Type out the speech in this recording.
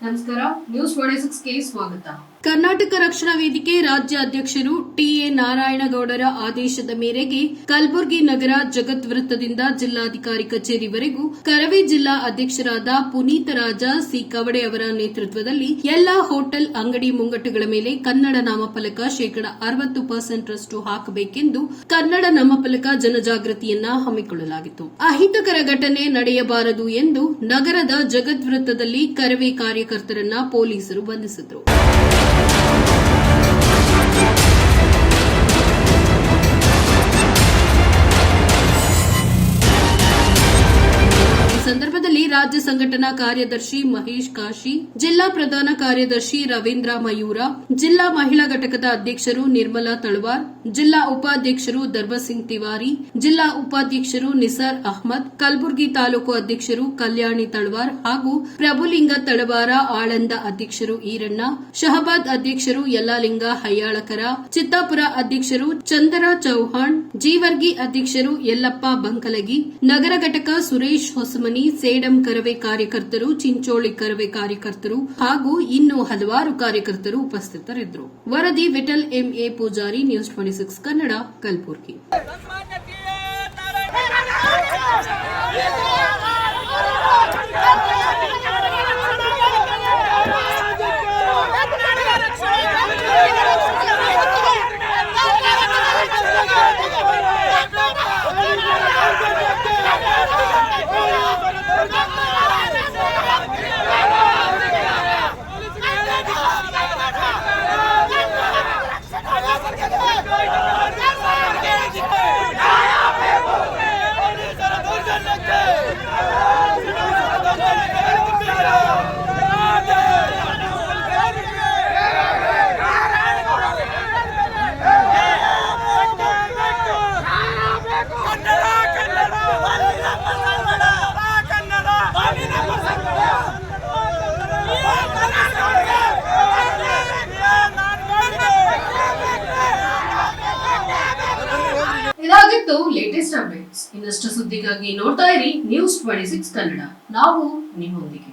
ನಮಸ್ಕಾರ, ನ್ಯೂಸ್ 26ಗೆ ಸ್ವಾಗತ. ಕರ್ನಾಟಕ ರಕ್ಷಣಾ ವೇದಿಕೆ ರಾಜ್ಯ ಅಧ್ಯಕ್ಷರು ಟಿ.ಎ. ನಾರಾಯಣಗೌಡರ ಆದೇಶದ ಮೇರೆಗೆ ಕಲಬುರಗಿ ನಗರ ಜಗತ್ ವೃತ್ತದಿಂದ ಜಿಲ್ಲಾಧಿಕಾರಿ ಕಚೇರಿವರೆಗೂ ಕರವೇ ಜಿಲ್ಲಾ ಅಧ್ಯಕ್ಷರಾದ ಪುನೀತ ರಾಜ ಸಿ. ಕವಡೆ ಅವರ ನೇತೃತ್ವದಲ್ಲಿ ಎಲ್ಲಾ ಹೋಟೆಲ್, ಅಂಗಡಿ ಮುಂಗಟ್ಟುಗಳ ಮೇಲೆ ಕನ್ನಡ ನಾಮಫಲಕ 60% ಹಾಕಬೇಕೆಂದು ಕನ್ನಡ ನಾಮಫಲಕ ಜನಜಾಗೃತಿಯನ್ನ ಹಮ್ಮಿಕೊಳ್ಳಲಾಗಿತ್ತು. ಅಹಿತಕರ ಘಟನೆ ನಡೆಯಬಾರದು ಎಂದು ನಗರದ ಜಗತ್ ವೃತ್ತದಲ್ಲಿ ಕರವೇ ಕಾರ್ಯಕರ್ತರನ್ನ ಪೊಲೀಸರು ಬಂಧಿಸಿದರು. ಸಂದರ್ಭದಲ್ಲಿ ರಾಜ್ಯ ಸಂಘಟನಾ ಕಾರ್ಯದರ್ಶಿ ಮಹೇಶ್ ಕಾಶಿ, ಜಿಲ್ಲಾ ಪ್ರಧಾನ ಕಾರ್ಯದರ್ಶಿ ರವೀಂದ್ರ ಮಯೂರ, ಜಿಲ್ಲಾ ಮಹಿಳಾ ಘಟಕದ ಅಧ್ಯಕ್ಷರು ನಿರ್ಮಲಾ ತಳವಾರ್, ಜಿಲ್ಲಾ ಉಪಾಧ್ಯಕ್ಷರು ಧರ್ಮಸಿಂಗ್ ತಿವಾರಿ, ಜಿಲ್ಲಾ ಉಪಾಧ್ಯಕ್ಷರು ನಿಸಾರ್ ಅಹ್ಮದ್, ಕಲಬುರಗಿ ತಾಲೂಕು ಅಧ್ಯಕ್ಷರು ಕಲ್ಯಾಣಿ ತಳವಾರ್ ಹಾಗೂ ಪ್ರಭುಲಿಂಗ ತಳವಾರ, ಆಳಂದ ಅಧ್ಯಕ್ಷರು ಈರಣ್ಣ, ಶಹಬಾದ್ ಅಧ್ಯಕ್ಷರು ಯಲ್ಲಾಲಿಂಗ ಹಯ್ಯಾಳಕರ, ಚಿತ್ತಾಪುರ ಅಧ್ಯಕ್ಷರು ಚಂದರ ಚೌಹಾಣ್, ಜೀವರ್ಗಿ ಅಧ್ಯಕ್ಷರು ಯಲ್ಲಪ್ಪ ಬಂಕಲಗಿ, ನಗರ ಘಟಕ ಸುರೇಶ್ ಹೊಸಮನಿ, ಸೇಡಂ ಕರವೇ ಕಾರ್ಯಕರ್ತರು, ಚಿಂಚೋಳಿ ಕರವೇ ಕಾರ್ಯಕರ್ತರು ಹಾಗೂ ಇನ್ನೂ ಹಲವಾರು ಕಾರ್ಯಕರ್ತರು ಉಪಸ್ಥಿತರಿದ್ದರು. ವರದಿ ವಿಠಲ್ ಎಂಎ ಪೂಜಾರಿ, ನ್ಯೂಸ್ 26 ಕನ್ನಡ, ಕಲಬುರಗಿ. ಇದಾಗಿತ್ತು ಲೇಟೆಸ್ಟ್ ಅಪ್ಡೇಟ್ಸ್. ಇನ್ನಷ್ಟು ಸುದ್ದಿಗಾಗಿ ನೋಡ್ತಾ ಇರಿ ನ್ಯೂಸ್ 26 ಕನ್ನಡ. ನಾವು ನಿಮ್ಮೊಂದಿಗೆ.